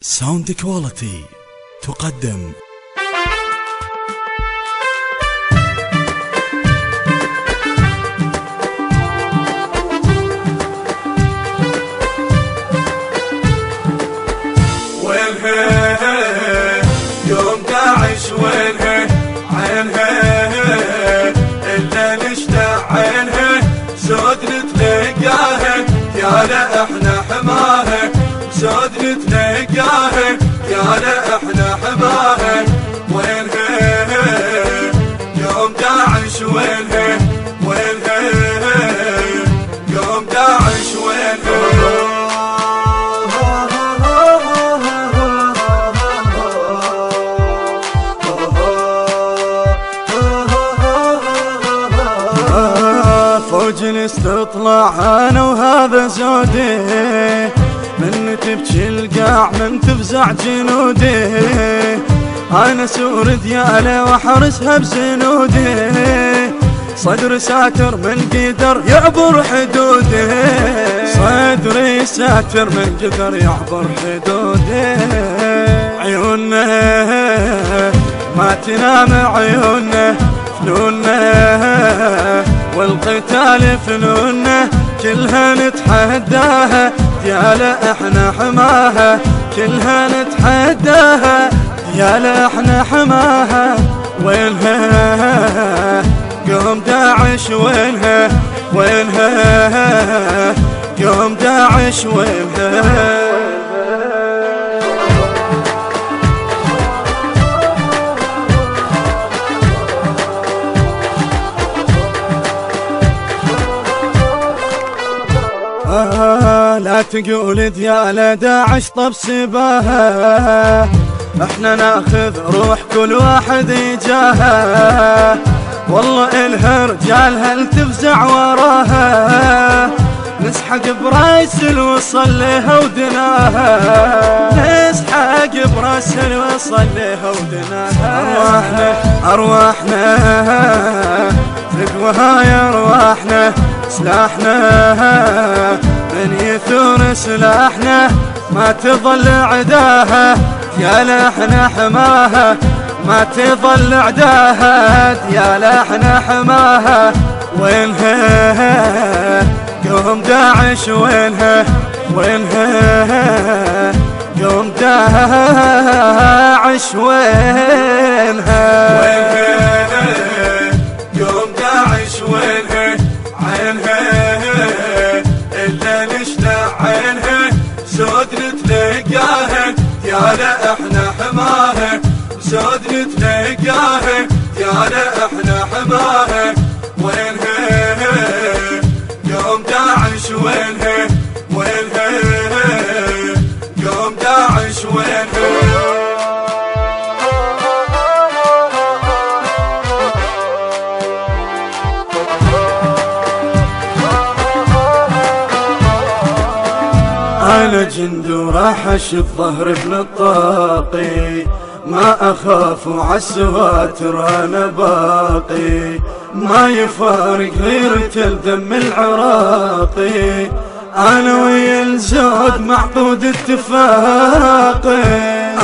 ساوند كواليتي تقدم وينها يوم داعش، وينها عينها إلا نشتاق عينها، سود نتلقاها يا لا احنا حماها، سود نتلقاها يا لا احنا حماها. وينها يوم داعش، وينها يوم داعش، وينها فوج نستطلع انا وهذا زودي، من تبكي القاع من تفزع جنودي، انا سور دياله واحرسها بزنودي، صدر ساتر من قدر يعبر حدودي، صدري ساتر من قدر يعبر حدودي. عيوننا ما تنام، عيوننا فنوننا والقتال فنوننا، كلها نتحداها يا لا احنا حماها، كلها نتحداها يا لا احنا حماها. وينها قوم داعش، وينها قوم داعش، وينها لا تقول دياله داعش طب سباها، احنا ناخذ روح كل واحد يجاها، والله الها رجالها التفزع وراها، نسحق براس الوصل لها ودناها، نسحق براس الوصل لها ودناها. ارواحنا تقوها يا ارواحنا، سلاحنا من يثور سلاحنا، ما تظل عداها يا لا احنا حماها، ما تظل عداها يا لا احنا حماها. وينها قوم داعش، وينها قوم داعش، وينها قوم داعش، وينها عينها إلا نشتاق عينها، سود نتلقاها يا لا احنا حماها، سود نتلقاها يا لا احنا حماها. وينها قوم داعش، وينها قوم داعش، وينها أنا جند وراح أشد ظهر ابن الطاقي، ما أخاف عالسواتر أنا باقي، ما يفارق غيرة الدم العراقي، أنا ويا الزود معقود اتفاقي،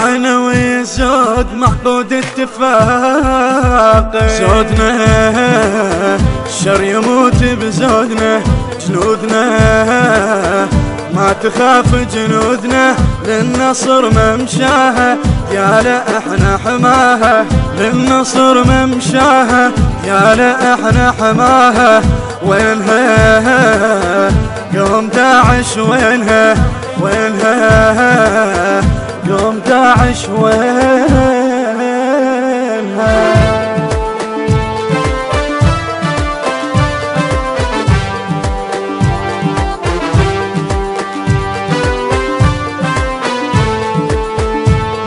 أنا ويا الزود معقود اتفاقي. زودنا الشر يموت بزودنا، جنودنا ما تخاف جنودنا، للنصر ممشاها يا لا احنا حماها، للنصر ممشاها يا لا احنا حماها. وينها قوم داعش، وينها قوم داعش، وينها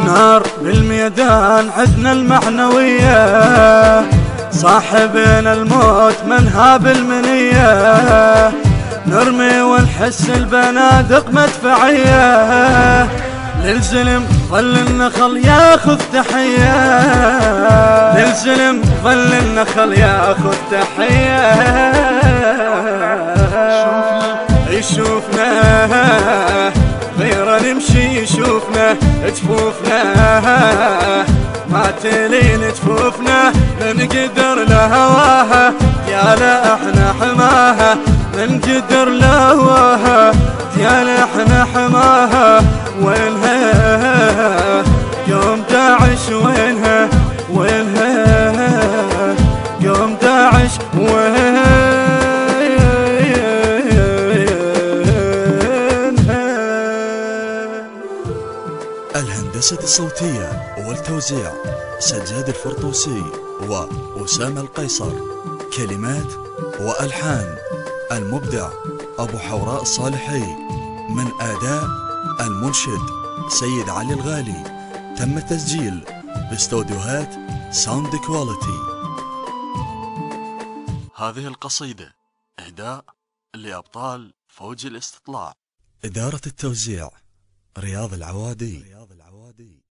نار بالميدان عدنا المعنوية، صاحبنا الموت منها بالمنية، نرمي ونحس البنادق مدفعية، للزلم ظل النخل ياخذ تحية، للزلم ظل النخل ياخذ تحية. يشوفنا غير نمشي يشوفنا جفوفنا، ما تلين جفوفنا من قدر لهواها، يا لا احنا حماها من قدر لهواها، يا لا احنا حماها. وينها يوم داعش وينها، وينها يوم داعش وينها. الهندسة الصوتية والتوزيع سجاد الفرطوسي وأسامة القيصر. كلمات وألحان المبدع أبو حوراء الصالحي، من أداء المنشد سيد علي الغالي. تم التسجيل باستوديوهات ساوند كواليتي. هذه القصيدة إهداء لأبطال فوج الاستطلاع. إدارة التوزيع رياض العوادي.